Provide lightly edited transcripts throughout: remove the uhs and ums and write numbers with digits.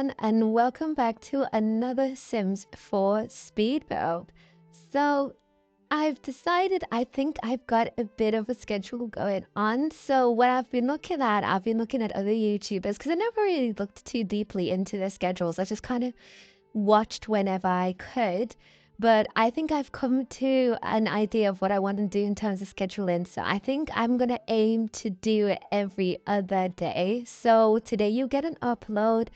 everyone, and welcome back to another Sims 4 speed build. So I've decided I think I've got a bit of a schedule going on. So what I've been looking at other YouTubers because I never really looked too deeply into their schedules. I just kind of watched whenever I could. But I think I've come to an idea of what I want to do in terms of scheduling. So I think I'm going to aim to do it every other day. So today you get an upload,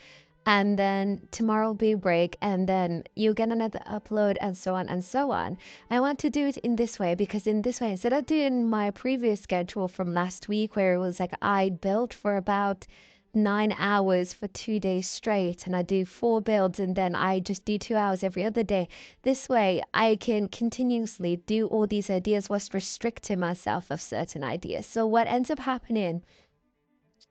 and then tomorrow will be a break, and then you get another upload, and so on and so on. I want to do it in this way because in this way, instead of doing my previous schedule from last week where it was like I built for about 9 hours for 2 days straight, and I do 4 builds, and then I just do 2 hours every other day. This way I can continuously do all these ideas whilst restricting myself of certain ideas. So what ends up happening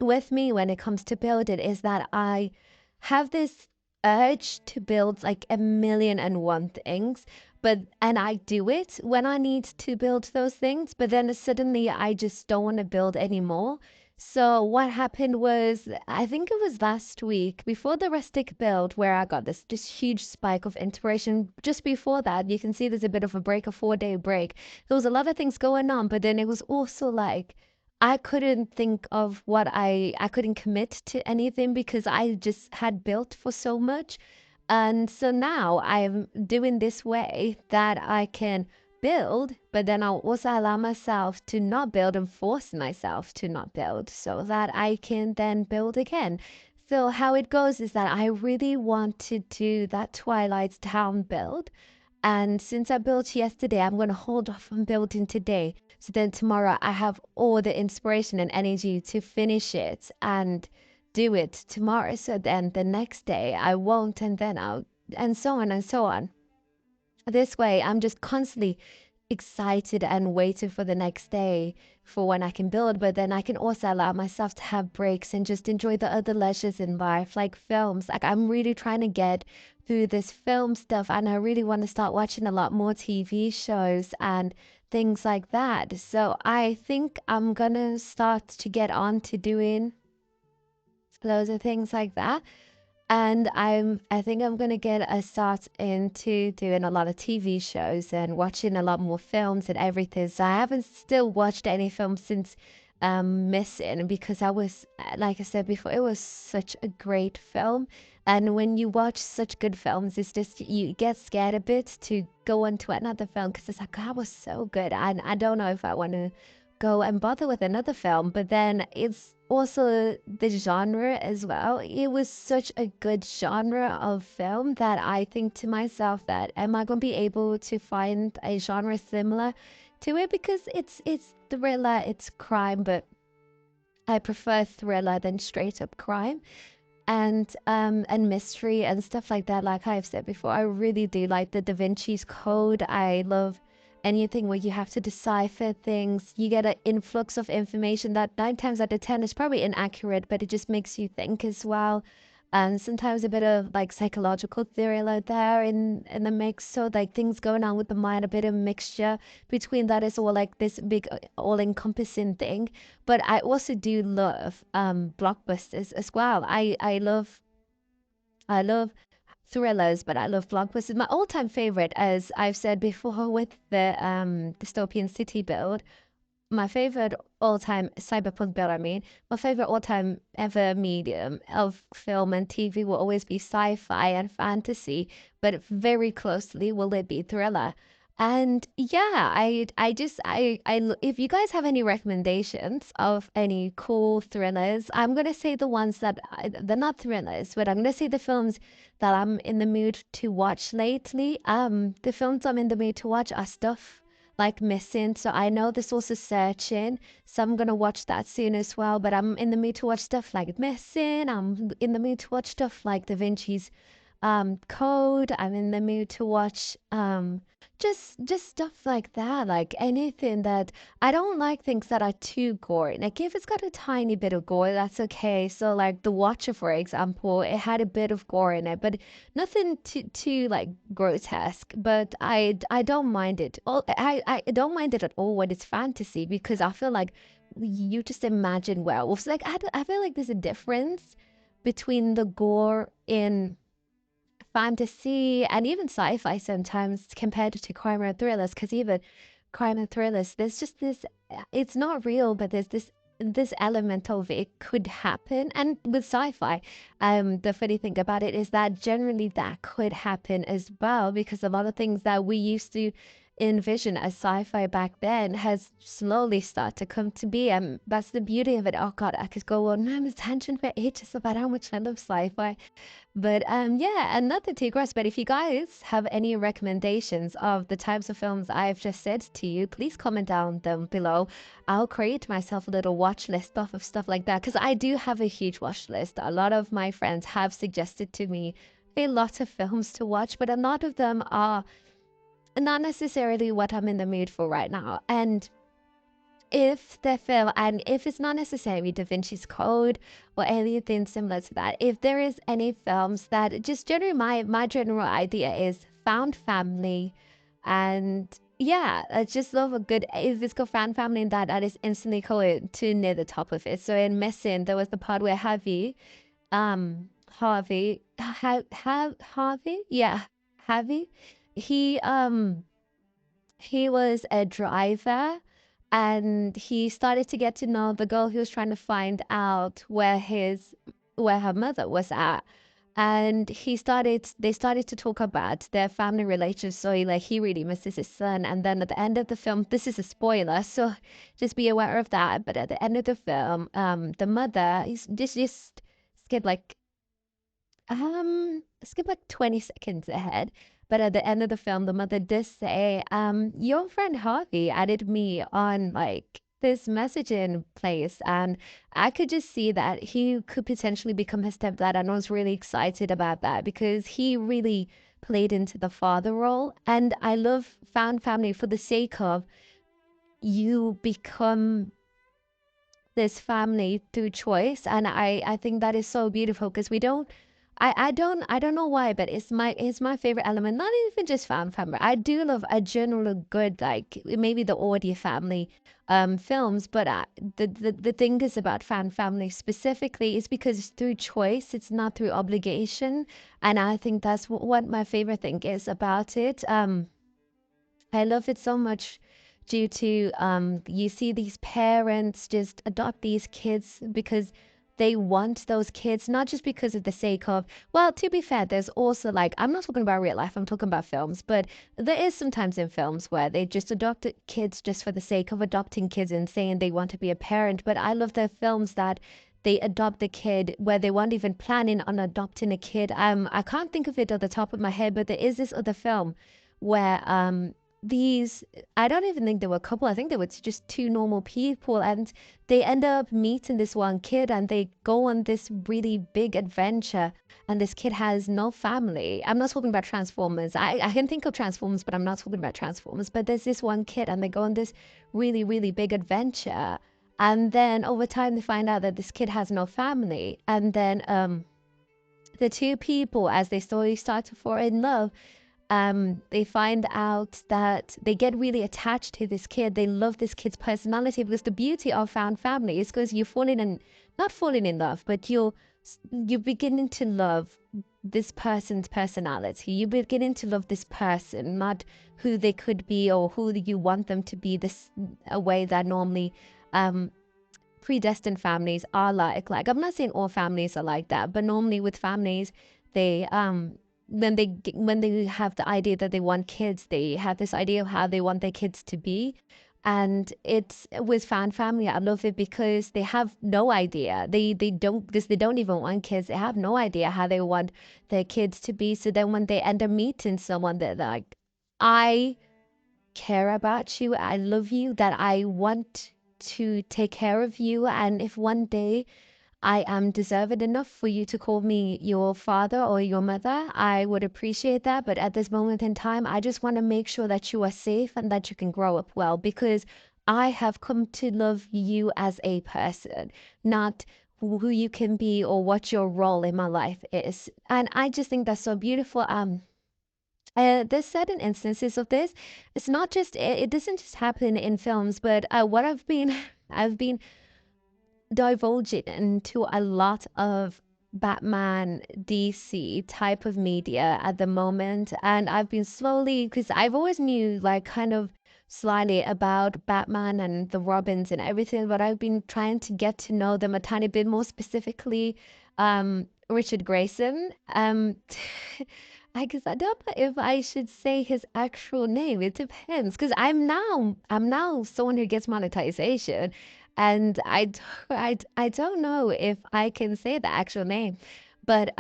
with me when it comes to building is that I have this urge to build like a million and one things, and I do it when I need to build those things, but then suddenly I just don't want to build anymore. So what happened was, I think it was last week before the rustic build where I got this just huge spike of inspiration. Just before that, you can see there's a bit of a break, a 4-day break. There was a lot of things going on, but then it was also like I couldn't think of what I couldn't commit to anything because I just had built for so much. And so now I'm doing this way that I can build, but then I'll also allow myself to not build and force myself to not build so that I can then build again. So how it goes is that I really want to do that Twilight Town build. And since I built yesterday, I'm going to hold off on building today. So then tomorrow I have all the inspiration and energy to finish it and do it tomorrow. So then the next day I won't, and then I'll, and so on and so on. This way, I'm just constantly excited and waiting for the next day for when I can build, but then I can also allow myself to have breaks and just enjoy the other leisures in life, like films. Like I'm really trying to get through this film stuff, and I really want to start watching a lot more TV shows and things like that. So I think I'm gonna start to get on to doing loads of things like that. And I think I'm gonna get a start into doing a lot of TV shows and watching a lot more films and everything. So I haven't still watched any films since Missing, because I was like I said before, it was such a great film. And when you watch such good films, it's just you get scared a bit to go on to another film because it's like that was so good, and I don't know if I want to go and bother with another film. But then it's also the genre as well. It was such a good genre of film that I think to myself that am I going to be able to find a genre similar to it, because it's thriller, it's crime, but I prefer thriller than straight up crime and mystery and stuff like that. Like I've said before, I really do like the Da Vinci's Code. I love anything where you have to decipher things. You get an influx of information that 9 times out of 10 is probably inaccurate, but it just makes you think as well. And sometimes a bit of like psychological thriller there in the mix. So like things going on with the mind, a bit of mixture between that is all like this big all-encompassing thing. But I also do love blockbusters as well. I love thrillers, but I love blockbusters. My all-time favorite, as I've said before with the dystopian city build, my favorite all-time cyberpunk build, my favorite all-time ever medium of film and TV will always be sci-fi and fantasy, but very closely will it be thriller. And yeah, if you guys have any recommendations of any cool thrillers, I'm gonna say the ones that they're not thrillers, but I'm gonna say the films that I'm in the mood to watch lately. The films I'm in the mood to watch are stuff like Missing. So I know this also Searching, so I'm gonna watch that soon as well. But I'm in the mood to watch stuff like Missing. I'm in the mood to watch stuff like Da Vinci's Code. I'm in the mood to watch just stuff like that. Like anything that I don't like things that are too gory. Like if it's got a tiny bit of gore, that's okay. So like The Watcher, for example, it had a bit of gore in it, but nothing too like grotesque. But I don't mind it. I don't mind it at all when it's fantasy, because I feel like you just imagine werewolves. Like I feel like there's a difference between the gore in fantasy and even sci-fi sometimes compared to crime and thrillers, because even crime and thrillers, there's just this, it's not real, but there's this element of it could happen. And with sci-fi, the funny thing about it is that generally that could happen as well, because a lot of things that we used to envision as sci-fi back then has slowly started to come to be, and that's the beauty of it. Oh god, I could go on a tangent for ages about how much I love sci-fi. But yeah, and not to digress, but if you guys have any recommendations of the types of films I've just said to you, please comment down them below. I'll create myself a little watch list of stuff like that, because I do have a huge watch list. A lot of my friends have suggested to me a lot of films to watch, but a lot of them are not necessarily what I'm in the mood for right now. And if the film, and if it's not necessarily Da Vinci's Code or anything similar to that, if there is any films that just generally my general idea is found family, and yeah, I just love a good, if it's got found family in that is instantly going to near the top of it. So in Missing, there was the part where Harvey, yeah, Harvey, he he was a driver, and he started to get to know the girl who was trying to find out where her mother was at. And they started to talk about their family relations. So like he really misses his son. And then at the end of the film, this is a spoiler, so just be aware of that. But at the end of the film, the mother, he's just skip like skip like 20 seconds ahead. But at the end of the film, the mother does say, your friend Harvey added me on like this messaging place, and I could just see that he could potentially become his stepdad. And I was really excited about that because he really played into the father role. And I love found family for the sake of you become this family through choice. And I think that is so beautiful, because we don't, I don't know why, but it's my favorite element. Not even just family. I do love a general good, like maybe the audio family films, but the thing is about family specifically is because it's through choice, it's not through obligation. And I think that's what my favorite thing is about it. I love it so much due to you see these parents just adopt these kids because they want those kids, not just because of the sake of, well, to be fair, there's also like, I'm not talking about real life, I'm talking about films, but there is sometimes in films where they just adopt kids just for the sake of adopting kids and saying they want to be a parent. But I love the films that they adopt the kid where they weren't even planning on adopting a kid. I can't think of it at the top of my head, but there is this other film where these, I don't even think they were a couple, I think they were just two normal people, and they end up meeting this one kid and they go on this really big adventure, and this kid has no family. I'm not talking about Transformers. I can think of Transformers, but I'm not talking about Transformers. But there's this one kid and they go on this really big adventure, and then over time they find out that this kid has no family. And then the two people, as they slowly start to fall in love, they find out that they get really attached to this kid. They love this kid's personality, because the beauty of found family is because you're falling in, not falling in love, but you're beginning to love this person's personality. You're beginning to love this person, not who they could be or who you want them to be, this a way that normally predestined families are like I'm not saying all families are like that, but normally with families, they when they have the idea that they want kids, they have this idea of how they want their kids to be. And it's with found family, I love it because they have no idea. They don't, because they don't even want kids. They have no idea how they want their kids to be. So then when they end up meeting someone, they're like, I care about you, I love you, that I want to take care of you. And if one day I am deserving enough for you to call me your father or your mother, I would appreciate that. But at this moment in time, I just want to make sure that you are safe and that you can grow up well, because I have come to love you as a person, not who you can be or what your role in my life is. And I just think that's so beautiful. There's certain instances of this. It's not just, it doesn't just happen in films, but what I've been I've been divulging into a lot of Batman DC type of media at the moment, and I've been slowly, because I've always knew like kind of slightly about Batman and the Robins and everything, but I've been trying to get to know them a tiny bit more, specifically Richard Grayson. I guess I don't know if I should say his actual name. It depends, because I'm now someone who gets monetization, and I don't know if I can say the actual name, but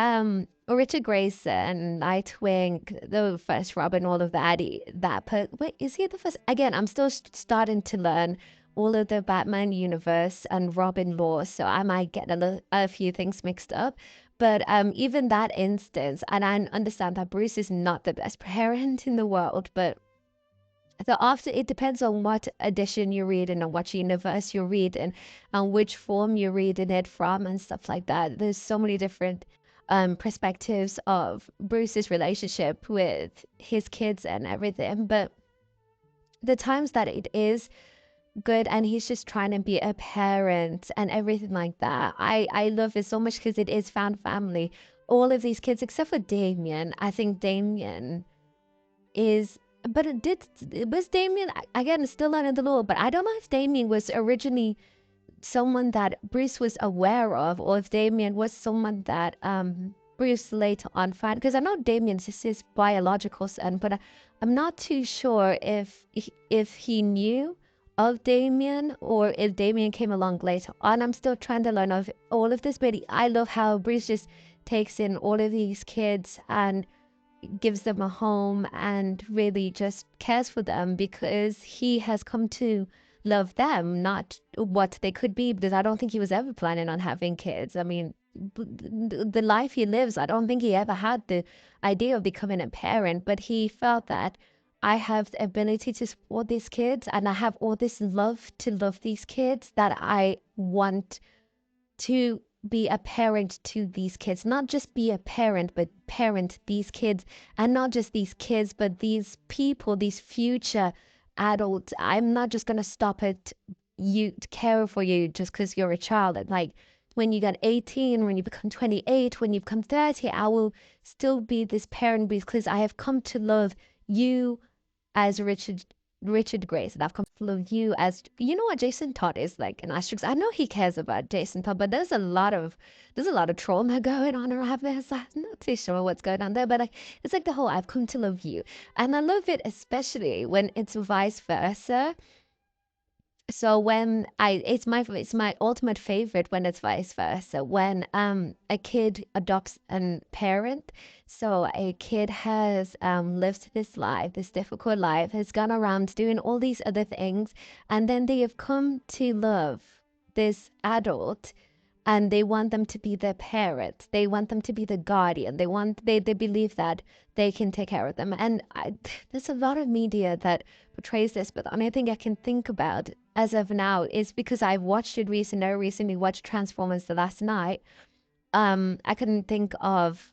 Richard Grayson, Nightwing, the first Robin, all of that. Wait, is he the first? Again, I'm still starting to learn all of the Batman universe and Robin lore, so I might get a few things mixed up. But even that instance, and I understand that Bruce is not the best parent in the world, but so after it depends on what edition you read and on what universe you read and which form you're reading it from and stuff like that. There's so many different perspectives of Bruce's relationship with his kids and everything. But the times that it is good and he's just trying to be a parent and everything like that, I love it so much because it is found family. All of these kids, except for Damien, I think Damien is, but it was Damien, again, still learning the law, but I don't know if Damien was originally someone that Bruce was aware of, or if Damien was someone that Bruce later on found, because I know Damien's his biological son, but I'm not too sure if he knew of Damien or if Damien came along later on. I'm still trying to learn of all of this, but I love how Bruce just takes in all of these kids and gives them a home and really just cares for them because he has come to love them, not what they could be, because I don't think he was ever planning on having kids. I mean, the life he lives, I don't think he ever had the idea of becoming a parent, but he felt that I have the ability to support these kids and I have all this love to love these kids that I want to be a parent to these kids, not just be a parent, but parent these kids, and not just these kids, but these people, these future adults. I'm not just going to stop at you to care for you just because you're a child. Like when you get 18, when you become 28, when you become 30, I will still be this parent because I have come to love you as Richard Grace, and I've come to love you as, you know what, Jason Todd is like an asterisk. I know he cares about Jason Todd, but there's a lot of trauma going on around there, so I'm not too sure what's going on there. But it's like the whole I've come to love you, and I love it especially when it's vice versa. So when it's my ultimate favorite when it's vice versa, when a kid adopts a parent. So a kid has lived this life, this difficult life, has gone around doing all these other things, and then they have come to love this adult, and they want them to be their parent. They want them to be the guardian. They believe that they can take care of them. And there's a lot of media that portrays this, but the only thing I can think about as of now is because I've watched it recently. I recently watched Transformers the last night. I couldn't think of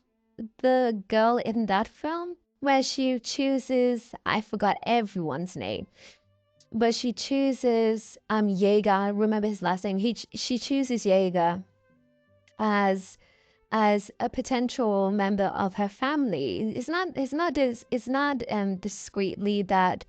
the girl in that film where she chooses, I forgot everyone's name, but she chooses Jaeger. I remember his last name. She chooses Jaeger as a potential member of her family. It's not discreetly that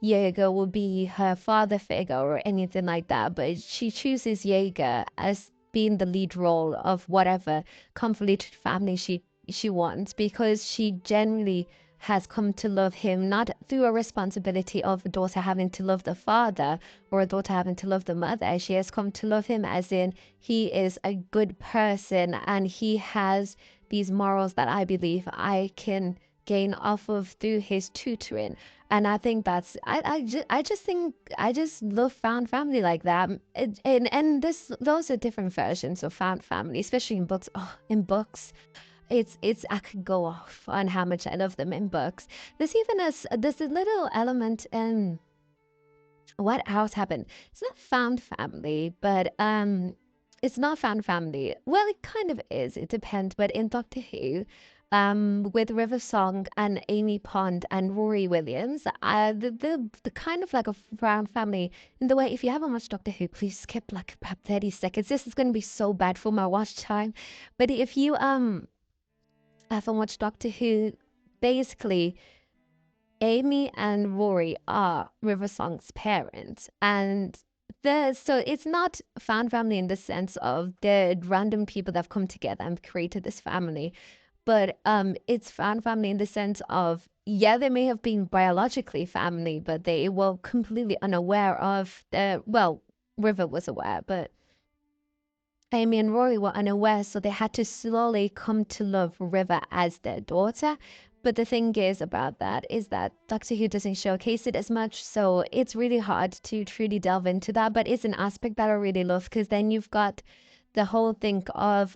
Jaeger will be her father figure or anything like that, but she chooses Jaeger as being the lead role of whatever convoluted family she wants, because she generally has come to love him, not through a responsibility of a daughter having to love the father or a daughter having to love the mother. She has come to love him as in he is a good person and he has these morals that I believe I can gain off of through his tutoring. And I think that's I just love found family like that. And those are different versions of found family, especially in books. Oh, in books, it's I could go off on how much I love them in books. There's a little element in what else happened. It's not found family, but it's not found family. Well, it kind of is. It depends. But in Doctor Who, with River Song and Amy Pond and Rory Williams. The kind of like a Brown family in the way, if you haven't watched Doctor Who, please skip like about 30 seconds. This is going to be so bad for my watch time. But if you haven't watched Doctor Who, basically Amy and Rory are River Song's parents, and so it's not found family in the sense of the random people that have come together and created this family, but it's found family in the sense of, yeah, they may have been biologically family, but they were completely unaware of the, well, River was aware, but Amy and Rory were unaware, so they had to slowly come to love River as their daughter. But the thing is about that is that Doctor Who doesn't showcase it as much, so it's really hard to truly delve into that. But it's an aspect that I really love, because then you've got the whole thing of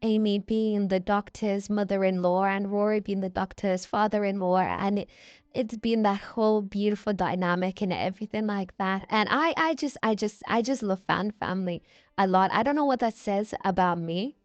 Amy being the Doctor's mother-in-law and Rory being the Doctor's father-in-law, and it's been that whole beautiful dynamic and everything like that. And I just love fan family a lot. I don't know what that says about me.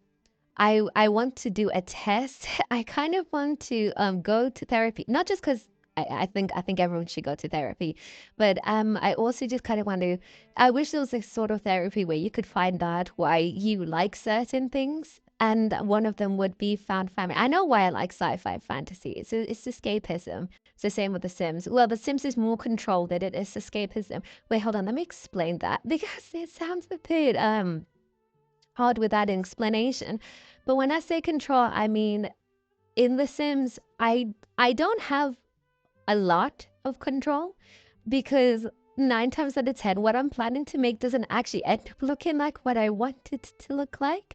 I want to do a test. I kind of want to go to therapy, not just because I think everyone should go to therapy, but I also just kind of want to. I wish there was a sort of therapy where you could find out why you like certain things, and one of them would be found family. I know why I like sci-fi fantasy. It's escapism. It's the same with The Sims. Well, The Sims is more controlled than it is escapism. Wait, hold on. Let me explain that because it sounds a bit hard without an explanation. But when I say control, I mean in The Sims, I don't have a lot of control, because 9 times out of 10, what I'm planning to make doesn't actually end up looking like what I want it to look like.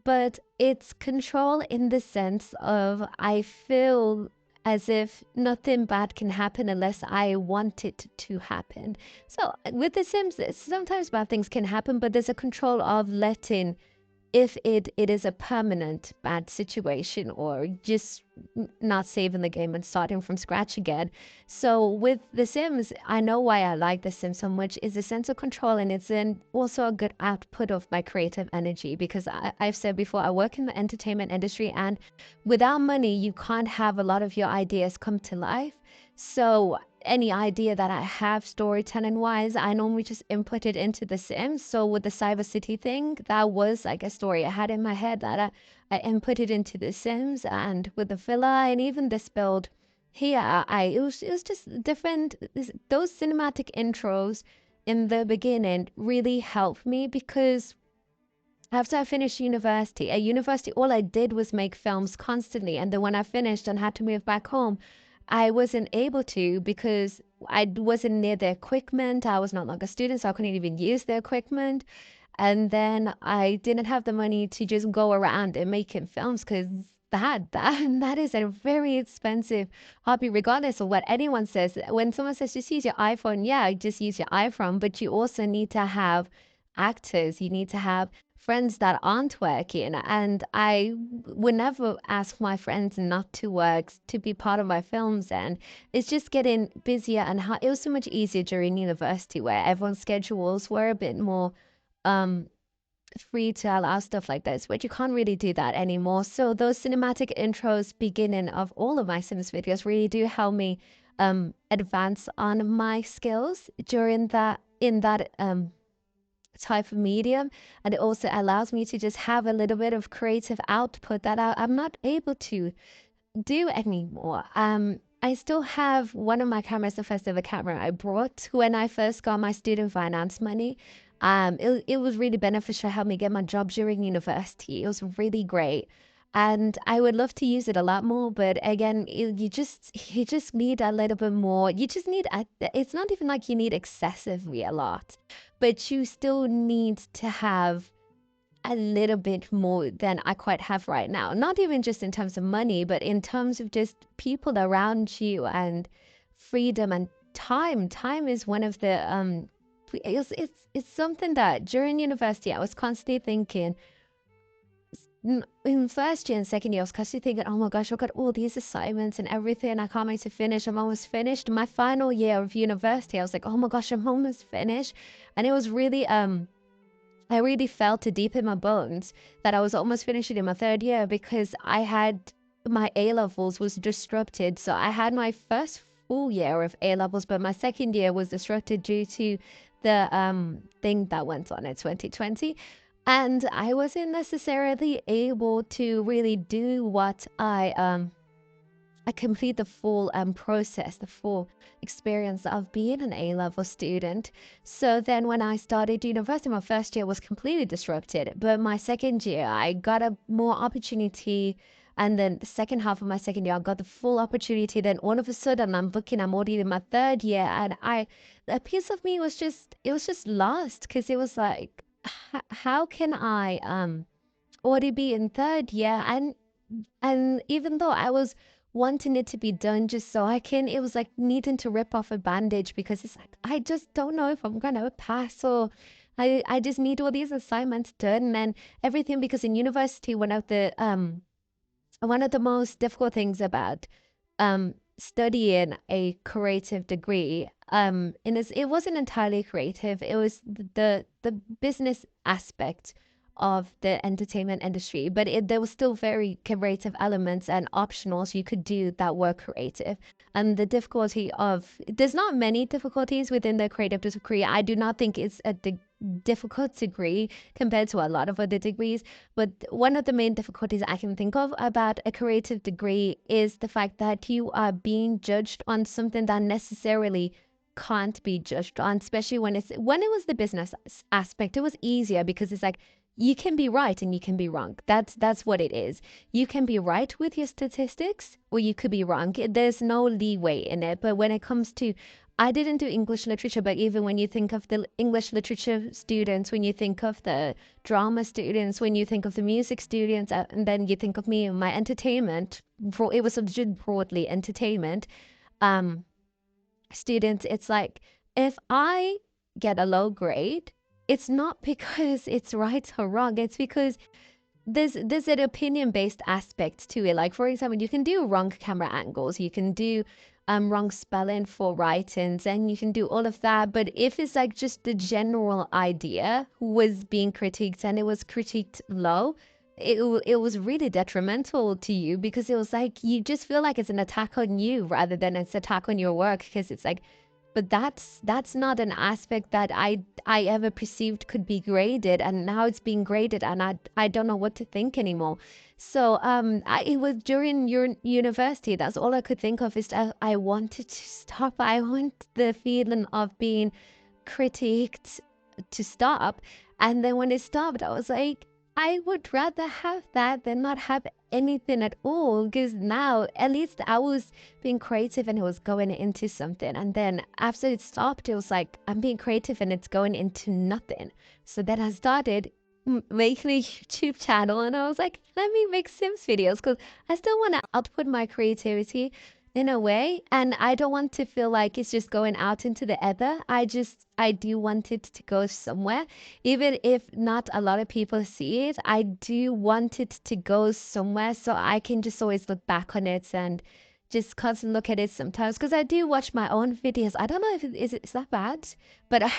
But it's control in the sense of I feel as if nothing bad can happen unless I want it to happen. So with The Sims, sometimes bad things can happen, but there's a control of letting, if it is a permanent bad situation or just not saving the game and starting from scratch again. So with The Sims, I know why I like The Sims so much is a sense of control, and it's also a good output of my creative energy, because I've said before, I work in the entertainment industry, and without money, you can't have a lot of your ideas come to life. So any idea that I have storytelling wise, I normally just input it into The Sims. So with the Cyber City thing, that was like a story I had in my head that I input it into The Sims. And with the villa and even this build here, it was just different. Those cinematic intros in the beginning really helped me, because after I finished university, at university, all I did was make films constantly. And then when I finished and had to move back home, I wasn't able to, because I wasn't near the equipment. I was not like a student, so I couldn't even use the equipment. And then I didn't have the money to just go around and making films, because that is a very expensive hobby, regardless of what anyone says. When someone says just use your iPhone, yeah, just use your iPhone, but you also need to have actors. You need to have friends that aren't working, and I would never ask my friends not to work to be part of my films. And it's just getting busier, and it was so much easier during university, where everyone's schedules were a bit more um free to allow stuff like this, but you can't really do that anymore. So those cinematic intros beginning of all of my Sims videos really do help me advance on my skills during that, in that type of medium. And it also allows me to just have a little bit of creative output that I'm not able to do anymore. I still have one of my cameras, the first ever camera I brought when I first got my student finance money. It was really beneficial, helped me get my job during university. It was really great. And I would love to use it a lot more, but again, you just need a little bit more. You just need it's not even like you need excessively a lot, but you still need to have a little bit more than I quite have right now. Not even just in terms of money, but in terms of just people around you and freedom and time. Time is one of the it's something that during university I was constantly thinking. In first year and second year, I was constantly thinking, oh my gosh, I've got all these assignments and everything. I can't wait to finish. I'm almost finished. My final year of university, I was like, oh my gosh, I'm almost finished. And it was really I really felt it deep in my bones that I was almost finishing in my third year, because I had my A levels was disrupted. So I had my first full year of A levels, but my second year was disrupted due to the thing that went on in 2020. And I wasn't necessarily able to really do what I complete the full process, the full experience of being an A-level student. So then when I started university, my first year was completely disrupted. But my second year, I got a more opportunity. And then the second half of my second year, I got the full opportunity. Then all of a sudden, I'm already in my third year. And a piece of me was just, it was just lost because it was like, how can I already be in third year? And even though I was wanting it to be done just so I can, it was like needing to rip off a bandage because it's like, I just don't know if I'm gonna pass or I just need all these assignments done and everything because in university, one of the most difficult things about studying a creative degree and it wasn't entirely creative, it was the business aspect of the entertainment industry, but there was still very creative elements and optionals you could do that were creative. And the difficulty of, there's not many difficulties within the creative degree. I do not think it's a difficult degree compared to a lot of other degrees, but one of the main difficulties I can think of about a creative degree is the fact that you are being judged on something that necessarily can't be judged on, especially when it was the business aspect. It was easier because it's like you can be right and you can be wrong. That's what it is. You can be right with your statistics or you could be wrong. There's no leeway in it. But when it comes to, I didn't do English literature, but even when you think of the English literature students, when you think of the drama students, when you think of the music students, and then you think of me and my entertainment, it was subject broadly entertainment students, it's like if I get a low grade, it's not because it's right or wrong. It's because there's an opinion based aspect to it. Like for example, you can do wrong camera angles, you can do wrong spelling for writings, and you can do all of that. But if it's like just the general idea was being critiqued and it was critiqued low, it was really detrimental to you because it was like you just feel like it's an attack on you rather than it's attack on your work because it's like, but that's not an aspect that I ever perceived could be graded, and now it's being graded and I don't know what to think anymore. So it was during your university, that's all I could think of is that I wanted to stop. I want the feeling of being critiqued to stop. And then when it stopped, I was like, I would rather have that than not have anything at all. Because now, at least I was being creative and it was going into something. And then after it stopped, it was like, I'm being creative and it's going into nothing. So then I started making a YouTube channel and I was like, let me make Sims videos because I still want to output my creativity in a way, and I don't want to feel like it's just going out into the ether. I do want it to go somewhere, even if not a lot of people see it. I do want it to go somewhere so I can just always look back on it and just constantly look at it sometimes because I do watch my own videos. I don't know if it's that bad, but I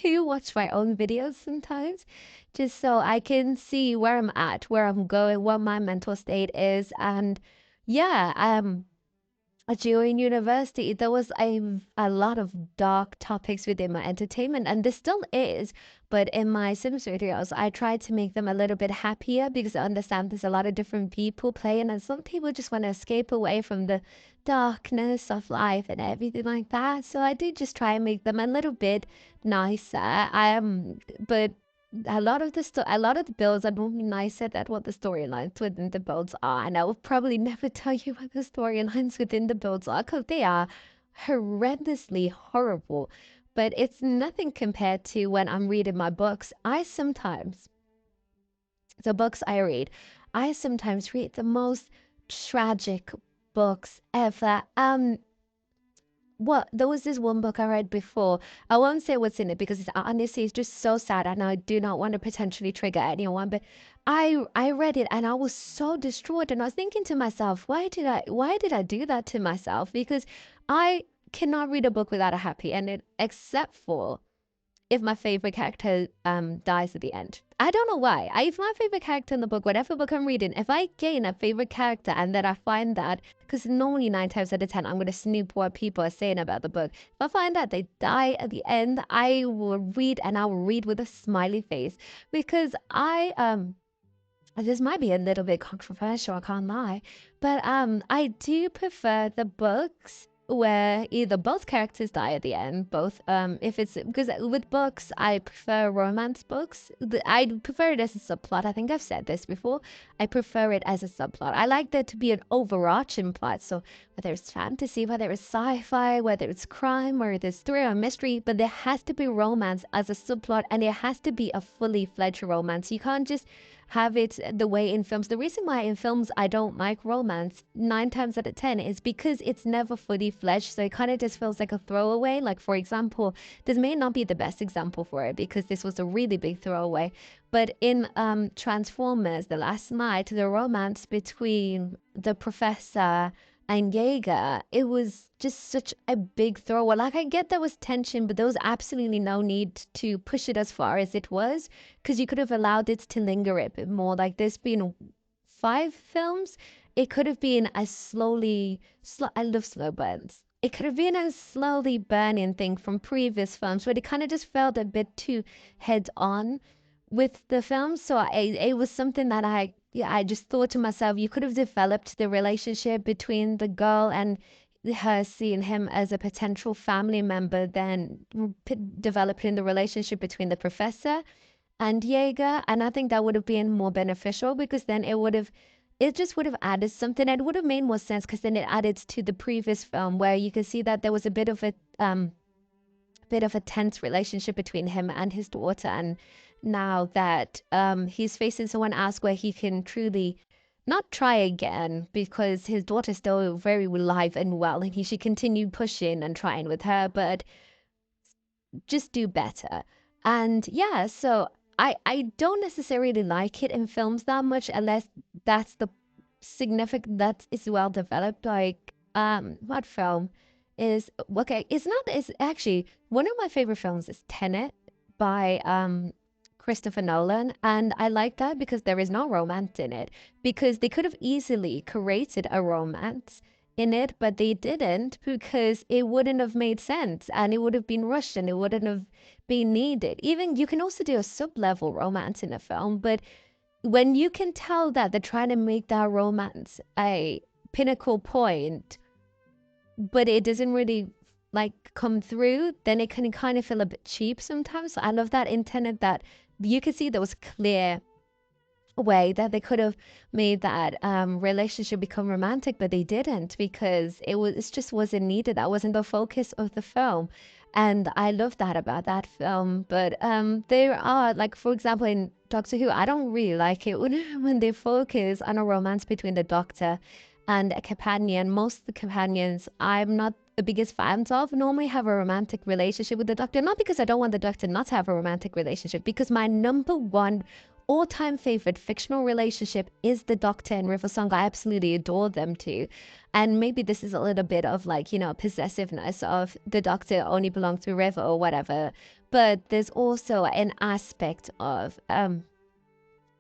do watch my own videos sometimes just so I can see where I'm at, where I'm going, what my mental state is. And yeah, during university, there was a lot of dark topics within my entertainment, and there still is. But in my Sims videos, I try to make them a little bit happier because I understand there's a lot of different people playing, and some people just want to escape away from the darkness of life and everything like that. So I do just try and make them a little bit nicer. But a lot of the builds are normally nicer than what the storylines within the builds are, and I will probably never tell you what the storylines within the builds are because they are horrendously horrible. But it's nothing compared to when I'm reading my books. The books I sometimes read the most tragic books ever. Well, there was this one book I read before. I won't say what's in it because it's honestly it's just so sad and I do not want to potentially trigger anyone. But I read it and I was so distraught and I was thinking to myself, why did I do that to myself? Because I cannot read a book without a happy ending, except for if my favorite character dies at the end. I don't know why. If my favorite character in the book, whatever book I'm reading, if I gain a favorite character and then I find that, because normally 9 times out of 10 I'm going to snoop what people are saying about the book. If I find that they die at the end, I will read, and I will read with a smiley face, because this might be a little bit controversial, I can't lie, but I do prefer the books where either both characters die at the end, both if it's, because with books I prefer romance books. I prefer it as a subplot. I think I've said this before. I prefer it as a subplot. I like there to be an overarching plot. So whether it's fantasy, whether it's sci-fi, whether it's crime, or there's thriller or mystery, but there has to be romance as a subplot, and it has to be a fully fledged romance. You can't just have it the way in films. The reason why in films I don't like romance 9 times out of 10 is because it's never fully fledged. So it kind of just feels like a throwaway. Like, for example, this may not be the best example for it because this was a really big throwaway. But in Transformers: The Last Night, the romance between the professor and Jaeger, it was just such a big thrower. Like, I get there was tension, but there was absolutely no need to push it as far as it was, because you could have allowed it to linger a bit more. Like, there's been 5 films. It could have been as I love slow burns. It could have been a slowly burning thing from previous films, but it kind of just felt a bit too head on with the film. So it was something that I just thought to myself, you could have developed the relationship between the girl and her, seeing him as a potential family member, then developing the relationship between the professor and Jaeger. And I think that would have been more beneficial, because then it just would have added something. It would have made more sense, because then it added to the previous film, where you could see that there was a bit of a tense relationship between him and his daughter. And now that he's facing someone else where he can truly not try again, because his daughter's still very alive and well, and he should continue pushing and trying with her, but just do better. And yeah, so I don't necessarily like it in films that much, unless that's the significant, that is well developed. Like, what film is okay? It's actually one of my favorite films is Tenet by Christopher Nolan, and I like that because there is no romance in it, because they could have easily created a romance in it, but they didn't, because it wouldn't have made sense, and it would have been rushed, and it wouldn't have been needed. Even you can also do a sub-level romance in a film, but when you can tell that they're trying to make that romance a pinnacle point, but it doesn't really like come through, then it can kind of feel a bit cheap sometimes. So I love that in Tenet, that you could see there was clear way that they could have made that relationship become romantic, but they didn't, because it just wasn't needed. That wasn't the focus of the film, and I love that about that film. But there are, like, for example, in Doctor Who, I don't really like it when they focus on a romance between the Doctor and a companion. Most of the companions I'm not the biggest fans of normally have a romantic relationship with the Doctor, not because I don't want the Doctor not to have a romantic relationship, because my number one all-time favorite fictional relationship is the Doctor and River Song. I absolutely adore them too. And maybe this is a little bit of, like, possessiveness of the Doctor only belongs to River or whatever, but there's also an aspect of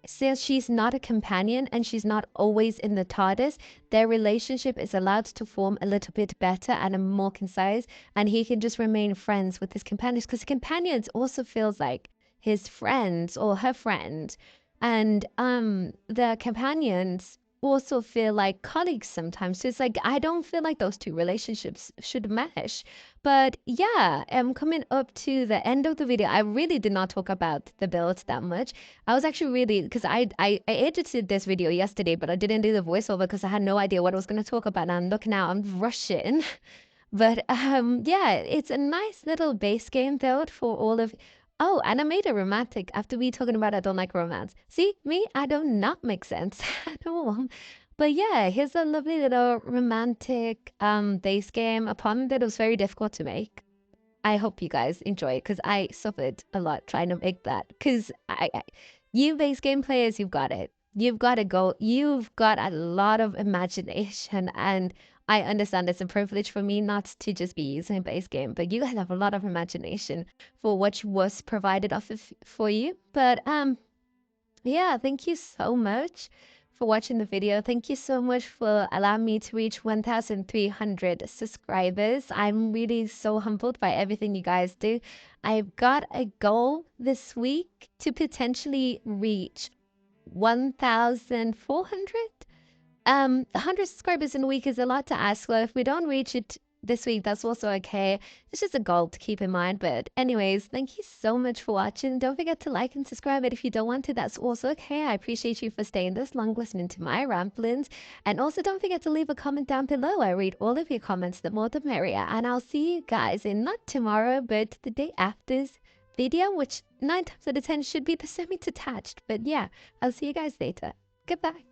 since she's not a companion and she's not always in the TARDIS, their relationship is allowed to form a little bit better and more concise, and he can just remain friends with his companions, because companions also feels like his friends or her friend, and the companions also feel like colleagues sometimes. So it's like, I don't feel like those two relationships should mesh. But yeah, I'm coming up to the end of the video. I really did not talk about the builds that much. I was actually really, because I edited this video yesterday, but I didn't do the voiceover because I had no idea what I was going to talk about. And I'm looking out, I'm rushing. But yeah, it's a nice little base game build for all of. Oh, and I made it romantic after we talking about I don't like romance. See, me, I do not make sense at all. But yeah, here's a lovely little romantic base game, a pun that was very difficult to make. I hope you guys enjoy it, because I suffered a lot trying to make that. Because you base game players, you've got it. You've got to go. You've got a lot of imagination, and I understand it's a privilege for me not to just be using a base game, but you guys have a lot of imagination for what was provided for you. But yeah, thank you so much for watching the video. Thank you so much for allowing me to reach 1,300 subscribers. I'm really so humbled by everything you guys do. I've got a goal this week to potentially reach 1,400. 100 subscribers in a week is a lot to ask. Well, if we don't reach it this week, that's also okay. It's just a goal to keep in mind. But anyways, thank you so much for watching. Don't forget to like and subscribe. But if you don't want to, that's also okay. I appreciate you for staying this long listening to my ramblings. And also don't forget to leave a comment down below. I read all of your comments, the more the merrier. And I'll see you guys in not tomorrow, but the day after's video, which 9 times out of 10 should be the semi-detached. But yeah, I'll see you guys later. Goodbye.